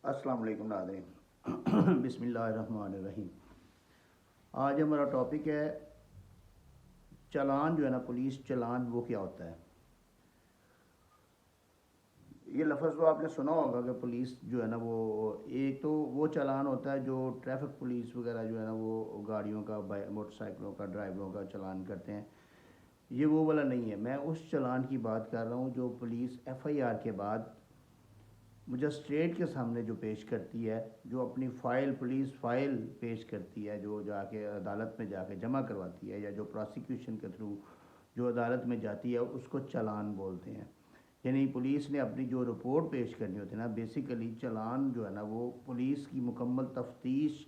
السلام علیکم ناظرین بسم اللہ الرحمن الرحیم۔ آج ہمارا ٹاپک ہے چالان جو ہے نا، پولیس چالان وہ کیا ہوتا ہے۔ یہ لفظ تو آپ نے سنا ہوگا کہ پولیس جو ہے نا وہ ایک تو وہ چالان ہوتا ہے جو ٹریفک پولیس وغیرہ جو ہے نا وہ گاڑیوں کا موٹر سائیکلوں کا ڈرائیوروں کا چالان کرتے ہیں، یہ وہ والا نہیں ہے۔ میں اس چالان کی بات کر رہا ہوں جو پولیس ایف آئی آر کے بعد مجسٹریٹ کے سامنے جو پیش کرتی ہے، جو اپنی پولیس فائل پیش کرتی ہے، جو جا کے عدالت میں جا کے جمع کرواتی ہے، یا جو پروسیکیوشن کے تھرو جو عدالت میں جاتی ہے، اس کو چالان بولتے ہیں۔ یعنی پولیس نے اپنی جو رپورٹ پیش کرنی ہوتی ہے نا، بیسیکلی چالان جو ہے نا وہ پولیس کی مکمل تفتیش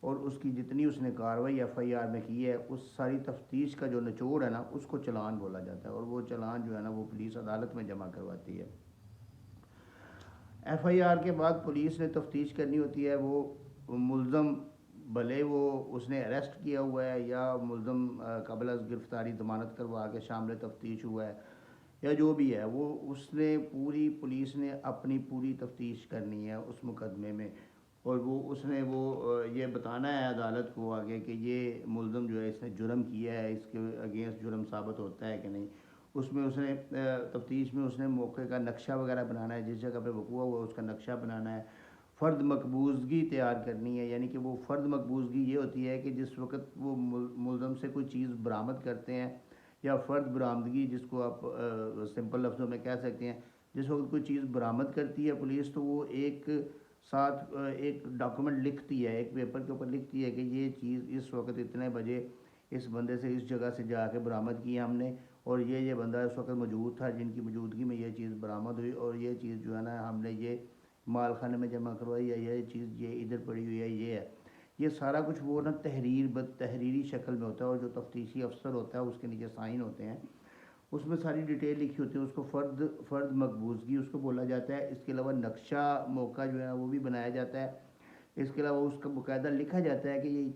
اور اس کی جتنی اس نے کارروائی ایف آئی آر میں کی ہے، اس ساری تفتیش کا جو نچوڑ ہے نا، اس کو چالان بولا جاتا ہے، اور وہ چالان جو ہے نا وہ پولیس عدالت میں جمع کرواتی ہے۔ ایف آئی آر کے بعد پولیس نے تفتیش کرنی ہوتی ہے، وہ ملزم بھلے وہ اس نے اریسٹ کیا ہوا ہے یا ملزم قبل از گرفتاری ضمانت کروا کے شامل تفتیش ہوا ہے یا جو بھی ہے، وہ اس نے پولیس نے اپنی پوری تفتیش کرنی ہے اس مقدمے میں، اور اس نے یہ بتانا ہے عدالت کو آگے کہ یہ ملزم جو ہے اس نے جرم کیا ہے، اس کے اگینسٹ جرم ثابت ہوتا ہے کہ نہیں۔ اس میں اس نے تفتیش میں اس نے موقع کا نقشہ وغیرہ بنانا ہے، جس جگہ پہ وقوع ہوا اس کا نقشہ بنانا ہے، فرد مقبوضگی تیار کرنی ہے۔ یعنی کہ وہ فرد مقبوضگی یہ ہوتی ہے کہ جس وقت وہ ملزم سے کوئی چیز برآمد کرتے ہیں، یا فرد برآمدگی جس کو آپ سمپل لفظوں میں کہہ سکتے ہیں، جس وقت کوئی چیز برآمد کرتی ہے پولیس، تو وہ ایک ساتھ ایک ڈاکومنٹ لکھتی ہے، ایک پیپر کے اوپر لکھتی ہے کہ یہ چیز اس وقت اتنے بجے اس بندے سے اس جگہ سے جا کے برآمد کی ہم نے، اور یہ بندہ اس وقت موجود تھا جن کی موجودگی میں یہ چیز برآمد ہوئی، اور یہ چیز جو ہے نا ہم نے یہ مال خانے میں جمع کروائی ہے، یہ چیز یہ ادھر پڑی ہوئی ہے، یہ ہے۔ یہ سارا کچھ وہ نا تحریری شکل میں ہوتا ہے، اور جو تفتیشی افسر ہوتا ہے اس کے نیچے سائن ہوتے ہیں، اس میں ساری ڈیٹیل لکھی ہوتی ہے، اس کو فرد مقبوضگی اس کو بولا جاتا ہے۔ اس کے علاوہ نقشہ موقع جو ہے وہ بھی بنایا جاتا ہے۔ اس کے علاوہ اس کا باقاعدہ لکھا جاتا ہے کہ یہ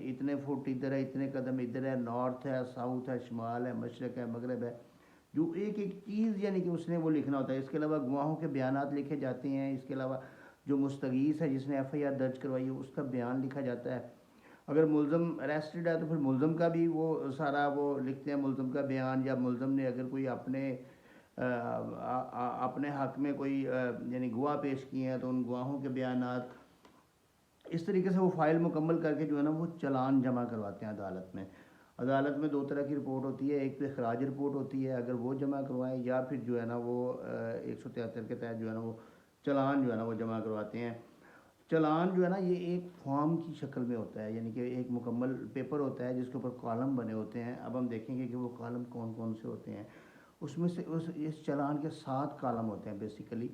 اتنے فٹ ادھر ہے، اتنے قدم ادھر ہے، نارتھ ہے، ساؤتھ ہے، شمال ہے، مشرق ہے، مغرب ہے، جو ایک ایک چیز یعنی کہ اس نے وہ لکھنا ہوتا ہے۔ اس کے علاوہ گواہوں کے بیانات لکھے جاتے ہیں۔ اس کے علاوہ جو مستغیث ہے جس نے ایف آئی آر درج کروائی ہے اس کا بیان لکھا جاتا ہے۔ اگر ملزم اریسٹڈ ہے تو پھر ملزم کا بھی وہ سارا وہ لکھتے ہیں، ملزم کا بیان، یا ملزم نے اگر کوئی اپنے حق میں کوئی یعنی گواہ پیش کیے ہیں تو ان گواہوں کے بیانات، اس طریقے سے وہ فائل مکمل کر کے جو ہے نا وہ چالان جمع کرواتے ہیں عدالت میں۔ عدالت میں دو طرح کی رپورٹ ہوتی ہے، ایک تو اخراج رپورٹ ہوتی ہے، اگر وہ جمع کروائیں، یا پھر جو ہے نا وہ 173 کے تحت جو ہے نا وہ چالان جو ہے نا وہ جمع کرواتے ہیں۔ چالان جو ہے نا یہ ایک فارم کی شکل میں ہوتا ہے، یعنی کہ ایک مکمل پیپر ہوتا ہے جس کے اوپر کالم بنے ہوتے ہیں۔ اب ہم دیکھیں گے کہ وہ کالم کون کون سے ہوتے ہیں۔ اس میں سے اس چالان کے 7 کالم ہوتے ہیں بیسیکلی،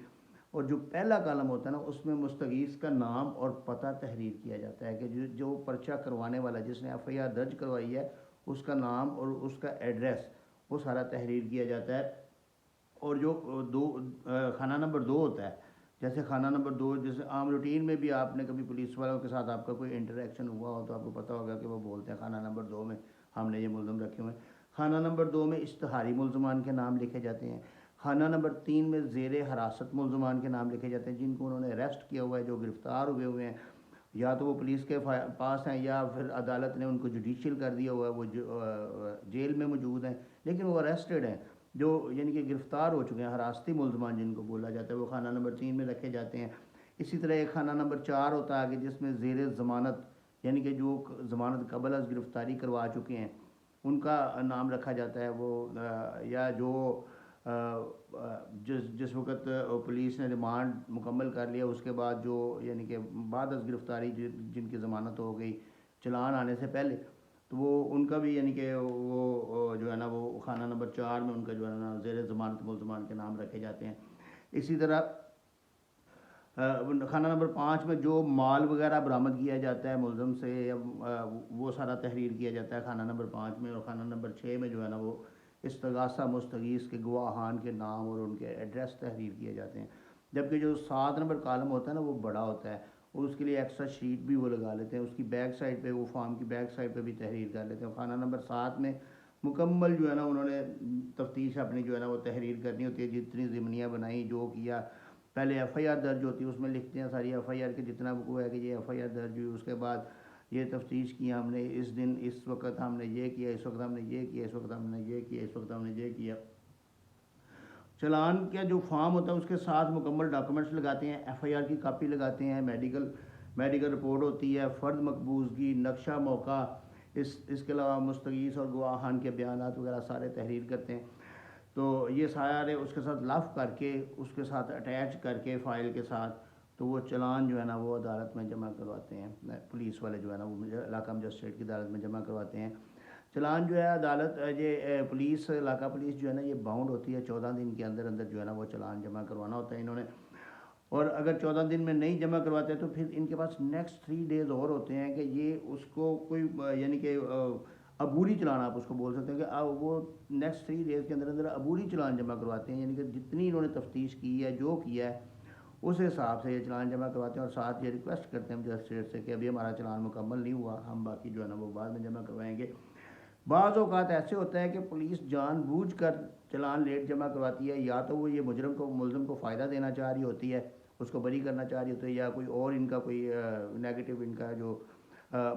اور جو پہلا کالم ہوتا ہے نا اس میں مستغیث کا نام اور پتہ تحریر کیا جاتا ہے، کہ جو پرچہ کروانے والا جس نے ایف آئی آر درج کروائی ہے اس کا نام اور اس کا ایڈریس وہ سارا تحریر کیا جاتا ہے۔ اور جو خانہ نمبر 2 ہوتا ہے، جیسے خانہ نمبر 2 جیسے عام روٹین میں بھی آپ نے کبھی پولیس والوں کے ساتھ آپ کا کوئی انٹریکشن ہوا ہو تو آپ کو پتہ ہوگا کہ وہ بولتے ہیں خانہ نمبر 2 میں ہم نے یہ ملزم رکھے ہوئے ہیں۔ خانہ نمبر 2 میں اشتہاری ملزمان کے نام لکھے جاتے ہیں۔ خانہ نمبر 3 میں زیر حراست ملزمان کے نام لکھے جاتے ہیں جن کو انہوں نے اریسٹ کیا ہوا ہے، جو گرفتار ہوئے ہیں، یا تو وہ پولیس کے پاس ہیں یا پھر عدالت نے ان کو جوڈیشیل کر دیا ہوا ہے، وہ جیل میں موجود ہیں لیکن وہ اریسٹڈ ہیں، جو یعنی کہ گرفتار ہو چکے ہیں، حراستی ملزمان جن کو بولا جاتا ہے، وہ خانہ نمبر 3 میں رکھے جاتے ہیں۔ اسی طرح ایک خانہ نمبر 4 ہوتا ہے کہ جس میں زیر ضمانت یعنی کہ جو ضمانت قبل از گرفتاری کروا چکے ہیں ان کا نام رکھا جاتا ہے۔ وہ یا جو جس وقت پولیس نے ریمانڈ مکمل کر لیا اس کے بعد جو یعنی کہ بعد از گرفتاری جن کی ضمانت ہو گئی چلان آنے سے پہلے، تو وہ ان کا بھی یعنی کہ وہ جو ہے نا وہ خانہ نمبر 4 میں ان کا جو ہے نا زیر ضمانت ملزمان کے نام رکھے جاتے ہیں۔ اسی طرح خانہ نمبر 5 میں جو مال وغیرہ برآمد کیا جاتا ہے ملزم سے، وہ سارا تحریر کیا جاتا ہے خانہ نمبر 5 میں، اور خانہ نمبر 6 میں جو ہے نا وہ استغاثہ مستغیث کے گواہان کے نام اور ان کے ایڈریس تحریر کیے جاتے ہیں۔ جبکہ جو 7 نمبر کالم ہوتا ہے نا وہ بڑا ہوتا ہے، اور اس کے لیے ایکسٹرا شیٹ بھی وہ لگا لیتے ہیں، اس کی بیک سائڈ پہ وہ فارم کی بیک سائڈ پہ بھی تحریر کر لیتے ہیں۔ خانہ نمبر 7 میں مکمل جو ہے نا انہوں نے تفتیش اپنی جو ہے نا وہ تحریر کرنی ہوتی ہے، جتنی ضمنیاں بنائیں جو کیا، پہلے ایف آئی آر درج ہوتی ہے، اس میں لکھتے ہیں ساری ایف آئی آر کے جتنا وقوع ہے کہ یہ ایف آئی آر درج ہوئی، اس کے بعد یہ تفتیش کی ہم نے، اس دن اس وقت ہم نے یہ کیا، اس وقت ہم نے یہ کیا، اس وقت ہم نے یہ کیا، اس وقت ہم نے یہ کیا۔ چلان کا جو فارم ہوتا ہے اس کے ساتھ مکمل ڈاکومنٹس لگاتے ہیں، ایف آئی آر کی کاپی لگاتے ہیں، میڈیکل رپورٹ ہوتی ہے، فرد مقبوضگی، نقشہ موقع، اس کے علاوہ مستغیث اور گواہان کے بیانات وغیرہ سارے تحریر کرتے ہیں۔ تو یہ سارے اس کے ساتھ لف کر کے، اس کے ساتھ اٹیچ کر کے فائل کے ساتھ، تو وہ چلان جو ہے نا وہ عدالت میں جمع کرواتے ہیں، پولیس والے جو ہے نا وہ علاقہ مجسٹریٹ کی عدالت میں جمع کرواتے ہیں۔ چلان جو ہے عدالت یہ پولیس، علاقہ پولیس جو ہے نا یہ باؤنڈ ہوتی ہے 14 دن کے اندر اندر جو ہے نا وہ چلان جمع کروانا ہوتا ہے انہوں نے، اور اگر 14 دن میں نہیں جمع کرواتے تو پھر ان کے پاس نیکسٹ 3 ڈیز اور ہوتے ہیں کہ یہ اس کو کوئی یعنی کہ عبوری چلان آپ اس کو بول سکتے ہیں کہ وہ نیکسٹ 3 ڈیز کے اندر اندر عبوری چلان جمع کرواتے ہیں، یعنی کہ جتنی انہوں نے تفتیش کی ہے، جو کیا ہے اس حساب سے یہ چلان جمع کرواتے ہیں، اور ساتھ یہ ریکویسٹ کرتے ہیں مجسٹریٹ سے کہ ابھی ہمارا چلان مکمل نہیں ہوا، ہم باقی جو ہے نا وہ بعد میں جمع کروائیں گے۔ بعض اوقات ایسے ہوتا ہے کہ پولیس جان بوجھ کر چلان لیٹ جمع کرواتی ہے، یا تو وہ یہ ملزم کو فائدہ دینا چاہ رہی ہوتی ہے، اس کو بری کرنا چاہ رہی ہوتی ہے، یا کوئی اور ان کا کوئی نیگیٹو ان کا جو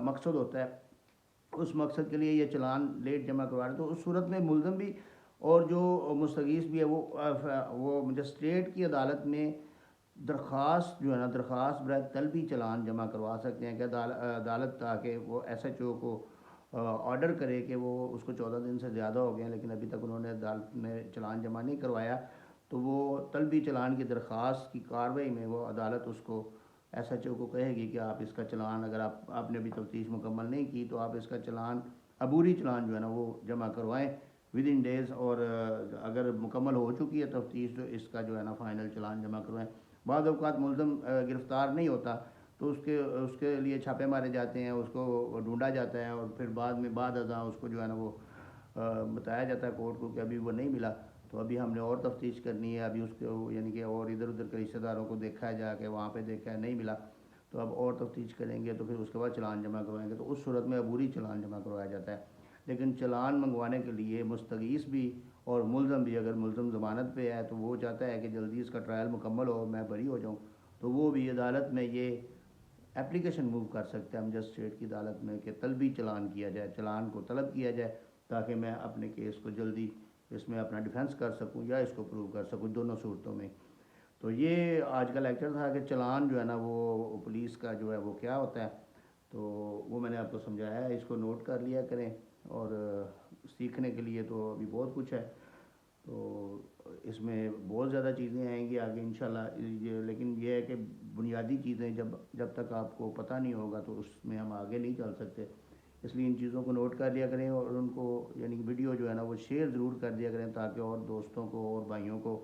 مقصد ہوتا ہے، اس مقصد کے لیے یہ چلان لیٹ جمع کروا رہے ہیں۔ تو اس صورت میں ملزم بھی اور جو مستغیث بھی ہے وہ مجسٹریٹ کی عدالت میں درخواست جو ہے نا، درخواست برائے طلبی چلان جمع کروا سکتے ہیں کہ عدالت تاکہ وہ ایس ایچ او کو آرڈر کرے کہ وہ اس کو 14 دن سے زیادہ ہو گئے ہیں لیکن ابھی تک انہوں نے عدالت میں چلان جمع نہیں کروایا، تو وہ طلبی چلان کی درخواست کی کارروائی میں وہ عدالت اس کو ایس ایچ او کو کہے گی کہ آپ اس کا چلان، اگر آپ نے ابھی تفتیش مکمل نہیں کی تو آپ اس کا چلان، عبوری چلان جو ہے نا وہ جمع کروائیں ود ان ڈیز، اور اگر مکمل ہو چکی ہے تفتیش تو اس کا جو ہے نا فائنل چلان جمع کروائیں۔ بعض اوقات ملزم گرفتار نہیں ہوتا تو اس کے لیے چھاپے مارے جاتے ہیں، اس کو ڈھونڈا جاتا ہے، اور پھر بعد ازاں اس کو جو ہے نا وہ بتایا جاتا ہے کورٹ کو کہ ابھی وہ نہیں ملا، تو ابھی ہم نے اور تفتیش کرنی ہے، ابھی اس کو یعنی کہ اور ادھر ادھر کے رشتہ داروں کو دیکھا ہے، جا کے وہاں پہ دیکھا ہے نہیں ملا، تو اب اور تفتیش کریں گے، تو پھر اس کے بعد چلان جمع کروائیں گے، تو اس صورت میں عبوری چلان جمع کروایا جاتا ہے۔ لیکن چلان منگوانے کے لیے مستغیث بھی اور ملزم بھی، اگر ملزم ضمانت پہ ہے تو وہ چاہتا ہے کہ جلدی اس کا ٹرائل مکمل ہو، میں بری ہو جاؤں، تو وہ بھی عدالت میں یہ اپلیکیشن موو کر سکتا ہے مجسٹریٹ کی عدالت میں کہ طلبی چلان کیا جائے، چلان کو طلب کیا جائے تاکہ میں اپنے کیس کو جلدی اس میں اپنا ڈیفنس کر سکوں یا اس کو پروو کر سکوں، دونوں صورتوں میں۔ تو یہ آج کا لیکچر تھا کہ چلان جو ہے نا وہ پولیس کا جو ہے وہ کیا ہوتا ہے، تو وہ میں نے آپ کو سمجھایا ہے، اس کو نوٹ کر لیا کریں، اور سیکھنے کے لیے تو ابھی بہت کچھ ہے، تو اس میں بہت زیادہ چیزیں آئیں گی آگے انشاءاللہ، لیکن یہ ہے کہ بنیادی چیزیں جب تک آپ کو پتہ نہیں ہوگا تو اس میں ہم آگے نہیں چل سکتے، اس لیے ان چیزوں کو نوٹ کر لیا کریں، اور ان کو یعنی ویڈیو جو ہے نا وہ شیئر ضرور کر دیا کریں تاکہ اور دوستوں کو اور بھائیوں کو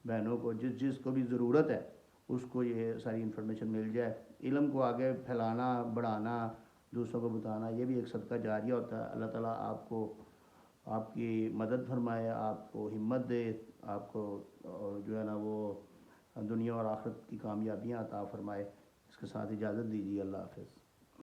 بہنوں کو جس کو بھی ضرورت ہے اس کو یہ ساری انفارمیشن مل جائے۔ علم کو آگے پھیلانا، بڑھانا، دوسروں کو بتانا، یہ بھی ایک صدقہ جاریہ ہوتا ہے۔ اللہ تعالیٰ آپ کو، آپ کی مدد فرمائے، آپ کو ہمت دے، آپ کو جو ہے نا وہ دنیا اور آخرت کی کامیابیاں عطا فرمائے۔ اس کے ساتھ اجازت دیجیے، اللہ حافظ۔